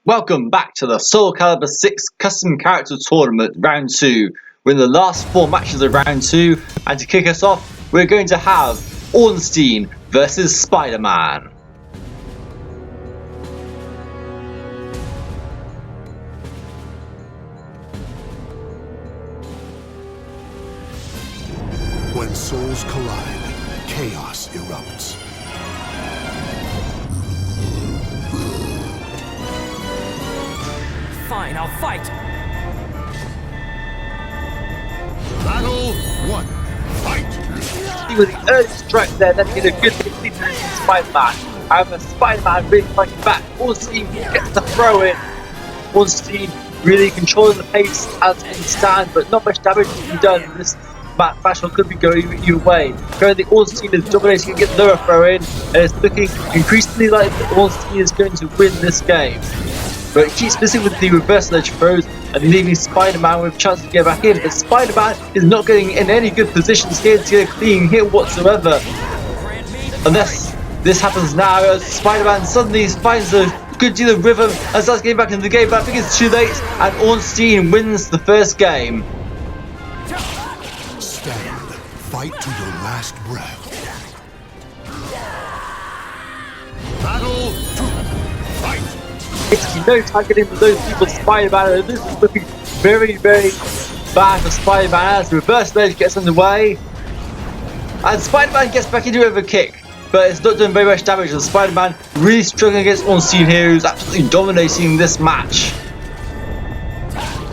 Welcome back to the Soulcalibur VI Custom Character Tournament Round 2. We're in the last 4 matches of Round 2, and to kick us off, we're going to have Ornstein versus SpiderMan. When souls collide, chaos erupts. Fine, I'll fight! Battle 1. Fight! With the early strike there, that did a good thing to SpiderMan. However, SpiderMan really fighting back. Ornstein gets the throw in. Ornstein really controlling the pace as it stands, but not much damage can be done. This match could be going either way. Currently, Ornstein is dominating against the throw in, and it's looking increasingly like Ornstein is going to win this game. But he keeps missing with the reverse ledge throws and leaving SpiderMan with a chance to get back in. But SpiderMan is not getting in any good positions here to get a clean hit whatsoever. Unless this happens now, as SpiderMan suddenly finds a good deal of rhythm and starts getting back into the game. But I think it's too late, and Ornstein wins the first game. Stand. Fight to your last breath. Battle 2. Fight! It's no targeting for those people, SpiderMan, and this is looking very, very bad for SpiderMan as the reverse ledge gets underway. And SpiderMan gets back into it with a kick, but it's not doing very much damage, and SpiderMan really struggling against Ornstein here, who's absolutely dominating this match.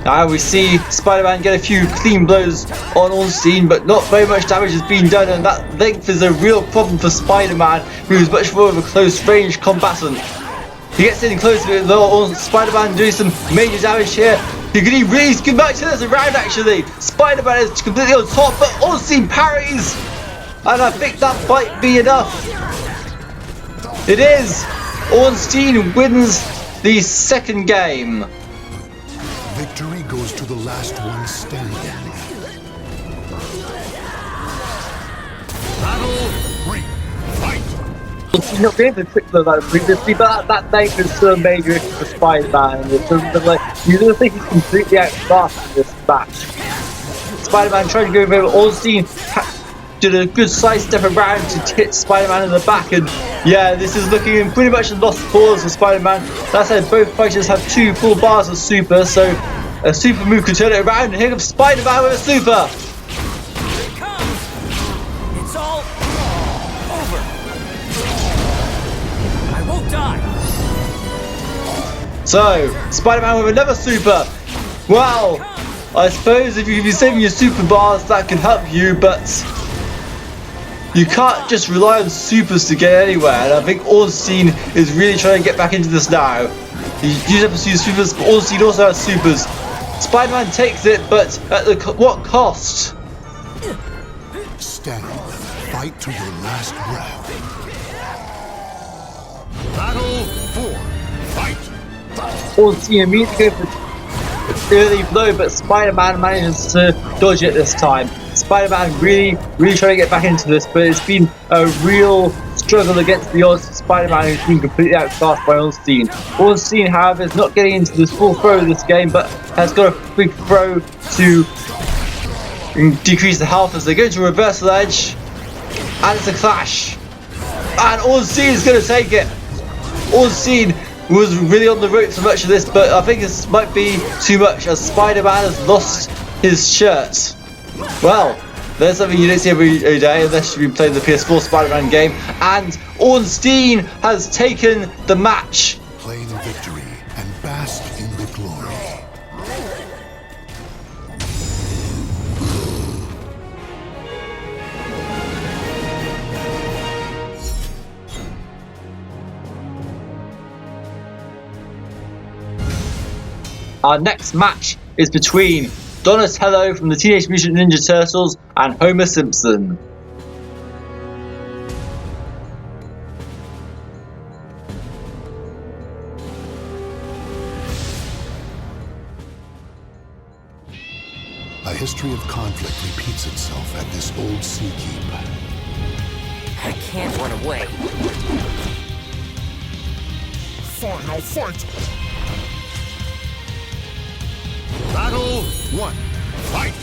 Now we see SpiderMan get a few clean blows on Ornstein, but not very much damage is being done, and that length is a real problem for SpiderMan, who's much more of a close range combatant. He gets in close to it though, SpiderMan doing some major damage here. He can really scoot back to this around actually. SpiderMan is completely on top, but Ornstein parries! And I think that might be enough. It is! Ornstein wins the second game. Victory goes to the last one standing. Battle 3. Fight! He's not being particular about it previously, but that name is still a major issue for SpiderMan. You don't think he's completely outclassed in this match. SpiderMan trying to go over Ornstein, did a good side step around to hit SpiderMan in the back, and yeah, this is looking pretty much a lost cause for SpiderMan. That said, both fighters have 2 full bars of super, so a super move could turn it around, and here comes SpiderMan with a super! Here it comes! It's all over! I won't die! So, SpiderMan with another super! Well, I suppose if you can be saving your super bars, that can help you, but you can't just rely on supers to get anywhere, and I think Ornstein is really trying to get back into this now. He used up to use supers, but Ornstein also has supers. SpiderMan takes it, but at what cost? Stand. Fight to your last breath. Battle 4. Fight! Ornstein immediately goes for early blow, but SpiderMan manages to dodge it this time. SpiderMan really trying to get back into this, but it's been a real struggle against the odds. SpiderMan who's been completely outclassed by Ornstein. Ornstein, however, is not getting into this full throw of this game, but has got a big throw to decrease the health as they go to reverse ledge, and it's a clash. And Ornstein is going to take it. Ornstein was really on the ropes for much of this, but I think this might be too much as SpiderMan has lost his shirt. Well, there's something you don't see every day unless you've been playing the PS4 SpiderMan game, and Ornstein has taken the match. Claim victory and bask in the glory. Our next match is between Donatello from the Teenage Mutant Ninja Turtles and Homer Simpson. A history of conflict repeats itself at this old sea keep. I can't run away. Final fight! Battle 1. Fight!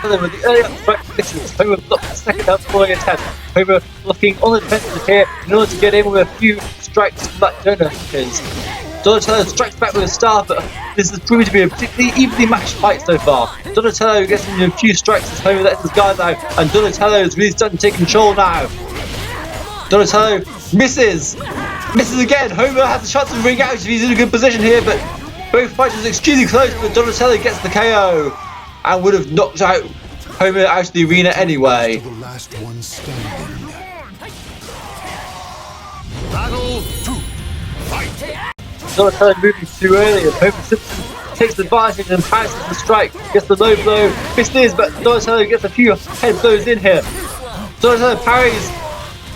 And then with the early strike misses, Homer blocks the second outgoing attempt. Homer looking on the defensive here in order to get in with a few strikes from that donor because Donatello strikes back with a star, but this is proving to be a particularly evenly matched fight so far. Donatello gets in a few strikes as Homer lets his guard out, and Donatello is really starting to take control now. Donatello misses again. Homer has a chance to ring out if he's in a good position here, but both fighters are extremely close, but Donatello gets the KO and would have knocked out Homer out of the arena anyway. The last one standing. Battle 2. Fight! Donatello moving too early as Homer Simpson takes advantage and passes the strike, gets the low blow, misses, but Donatello gets a few head blows in here. Donatello parries,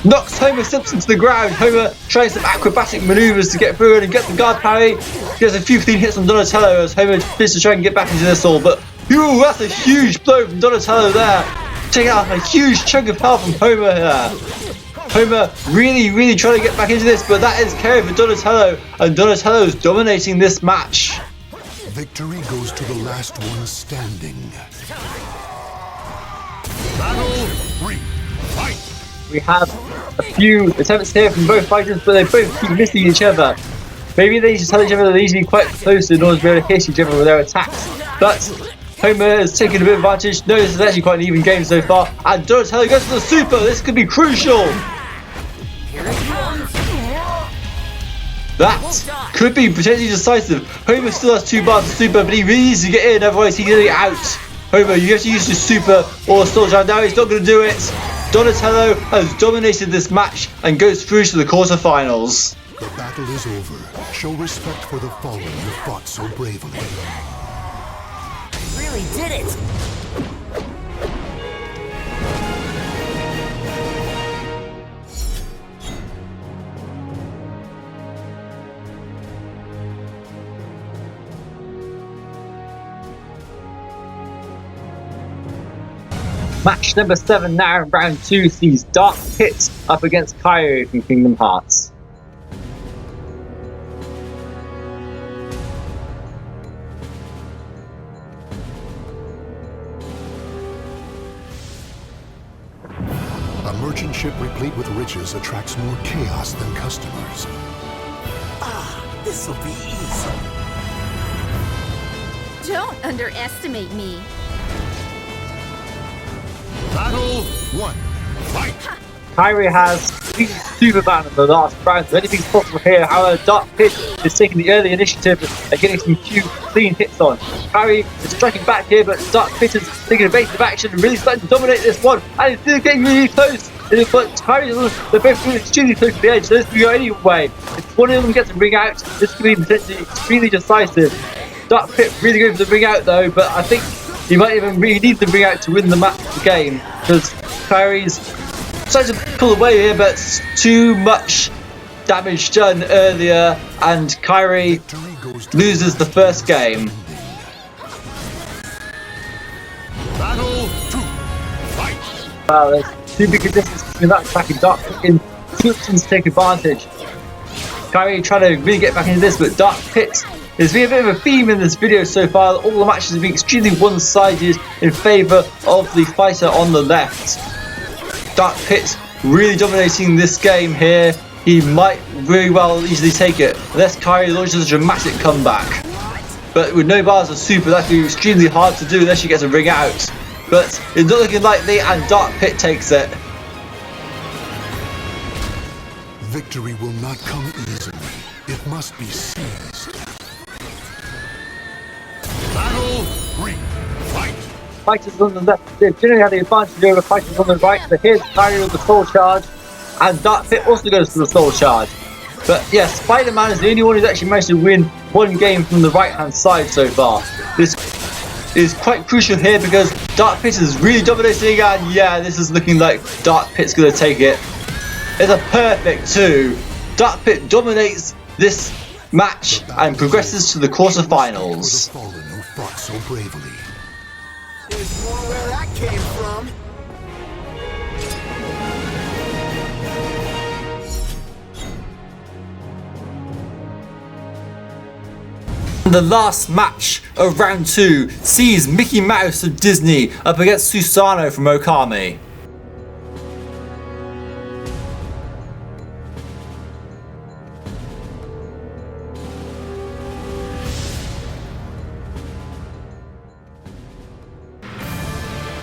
knocks Homer Simpson to the ground. Homer tries some acrobatic maneuvers to get through and get the guard parry. Gets a few clean hits on Donatello as Homer tries to try and get back into this all, but ooh, that's a huge blow from Donatello there. Taking out a huge chunk of health from Homer here. Homer really trying to get back into this, but that is KO for Donatello, and Donatello is dominating this match. Victory goes to the last one standing. Battle 3. Fight! We have a few attempts here from both fighters, but they both keep missing each other. Maybe they just tell each other they're usually quite close in order to be able to hit each other with their attacks. But Homer has taken a bit of advantage. No, this is actually quite an even game so far. And Donatello goes for the super. This could be crucial. That could be potentially decisive. Homer still has 2 bars of super, but he really needs to get in, otherwise he's going to get out. Homer, you have to use your super or Soul Charge. Now he's not going to do it. Donatello has dominated this match and goes through to the quarterfinals. The battle is over. Show respect for the fallen who fought so bravely. Really did it! Match number 7 now in round 2 sees Dark Pit up against Kairi from Kingdom Hearts. A merchant ship replete with riches attracts more chaos than customers. This'll be easy. Don't underestimate me. Battle 1. Fight! Kairi has beaten Superman in the last round, so anything's possible here. However, Dark Pit is taking the early initiative and getting some few clean hits on. Kairi is striking back here, but Dark Pit is taking evasive action and really starting to dominate this one, and it's still getting really close. But Kairi, they're both really extremely close to the edge, so this can go any way. If one of them gets a ring out, this could be potentially extremely decisive. Dark Pit really going for the ring out though, but I think he might even really need the ring out to win the match, the game, because Kairi's trying to pull away here, but too much damage done earlier, and Kairi loses the first game. Battle 2. Fight! Wow, there's too big a distance between that attack and Dark Pit in Simpsons to take advantage. Kairi trying to really get back into this, but Dark Pit. There's been a bit of a theme in this video so far. All the matches have been extremely one-sided in favour of the fighter on the left. Dark Pit really dominating this game here. He might very well easily take it, unless Kairi launches a dramatic comeback. But with no bars of super, that's going to be extremely hard to do unless she gets a ring out. But it's not looking likely, and Dark Pit takes it. Victory will not come easily. It must be seized. Battle 3. Fight! Fighters on the left, they've generally had the advantage over fighters on the right, but here's Kairi with the Soul Charge, and Dark Pit also goes for the Soul Charge. But yeah, SpiderMan is the only one who's actually managed to win one game from the right hand side so far. This is quite crucial here because Dark Pit is really dominating, and yeah, this is looking like Dark Pit's going to take it. It's a perfect 2. Dark Pit dominates this match and progresses to the quarterfinals. For the fallen who fought so bravely. There's more where that came from. And the last match of round 2 sees Mickey Mouse of Disney up against Susanoo from Okami.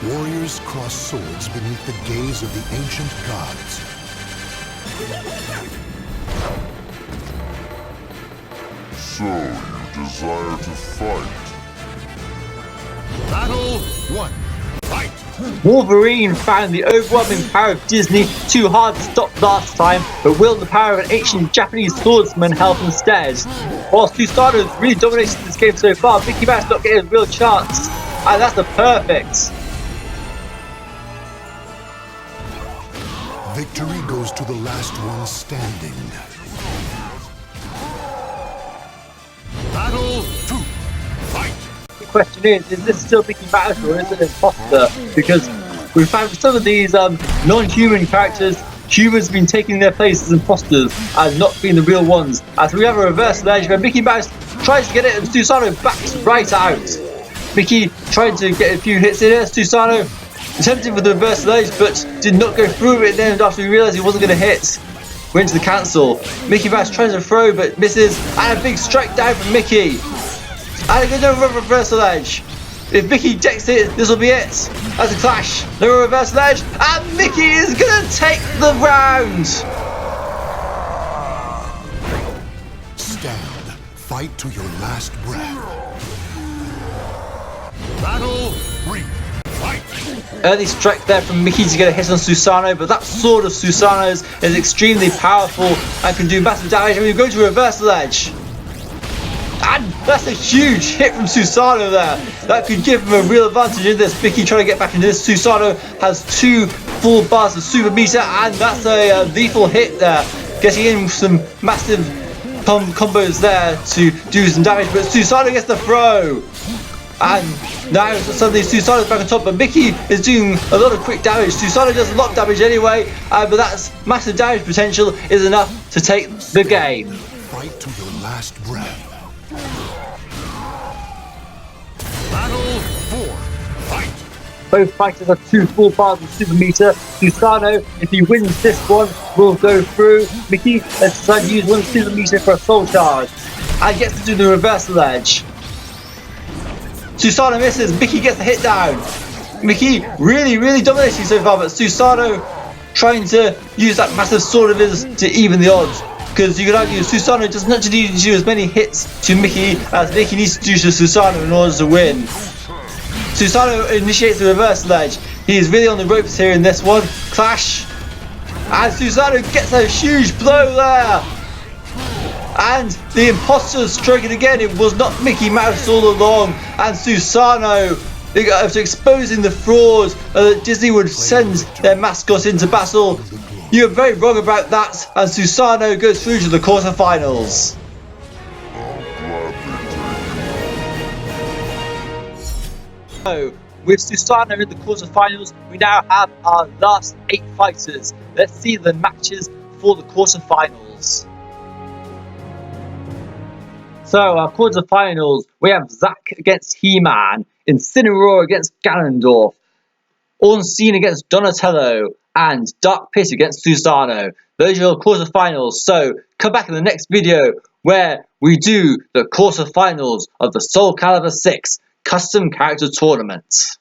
Warriors cross swords beneath the gaze of the ancient gods. So, you desire to fight? Battle 1. Fight! Wolverine found the overwhelming power of Disney too hard to stop last time, but willed the power of an ancient Japanese swordsman help instead. While Susanoo has really dominated this game so far, Mickey Mouse not getting a real chance. And that's the perfect. Victory goes to the last one standing. Battle 2. Fight! The question is this still Mickey Mouse or is it an imposter? Because we found some of these non-human characters, humans have been taking their place as imposters and not being the real ones. As we have a reverse edge where Mickey Mouse tries to get it and Susanoo backs right out. Mickey tried to get a few hits in there, Susanoo attempted for the reverse edge but did not go through with it then after he realised he wasn't going to hit. Went to the cancel. Mickey Mouse tries to throw but misses and a big strike down from Mickey. And a good reversal edge. If Mickey decks it, this will be it. That's a clash. No reversal edge. And Mickey is going to take the round. Stand. Fight to your last breath. Battle 3. Fight! Early strike there from Mickey to get a hit on Susanoo, but that sword of Susanoo's is extremely powerful and can do massive damage. And we go to reversal edge. And that's a huge hit from Susanoo there. That could give him a real advantage in this. Mickey trying to get back into this. Susanoo has 2 full bars of super meter, and that's a lethal hit there. Getting in some massive combos there to do some damage, but Susanoo gets the throw. And now suddenly Susanoo's back on top, but Mickey is doing a lot of quick damage. Susanoo does a lot of damage anyway, but that's massive damage potential is enough to take the game. Fight to your last breath. Battle 4. Fight! Both fighters have 2 full bars of super meter. Susanoo, if he wins this one, will go through. Mickey has decided to use 1 super meter for a soul charge and gets to do the reversal edge. Susanoo misses, Mickey gets the hit down. Mickey really dominating so far, but Susanoo trying to use that massive sword of his to even the odds. Because you could argue Susanoo does not need to do as many hits to Mickey as Mickey needs to do to Susanoo in order to win. Susanoo initiates the reversal edge. He is really on the ropes here in this one. Clash. And Susanoo gets a huge blow there. And the imposter striking again. It was not Mickey Mouse all along. And Susanoo, after exposing the fraud that Disney would send their mascot into battle, you are very wrong about that. And Susanoo goes through to the quarterfinals. So, with Susanoo in the quarterfinals, we now have our last 8 fighters. Let's see the matches for the quarterfinals. So, our quarterfinals, we have Zack against He-Man, Incineroar against Ganondorf, Ornstein against Donatello, and Dark Pit against Susanoo. Those are your quarterfinals. So, come back in the next video where we do the quarterfinals of the Soulcalibur VI Custom Character Tournament.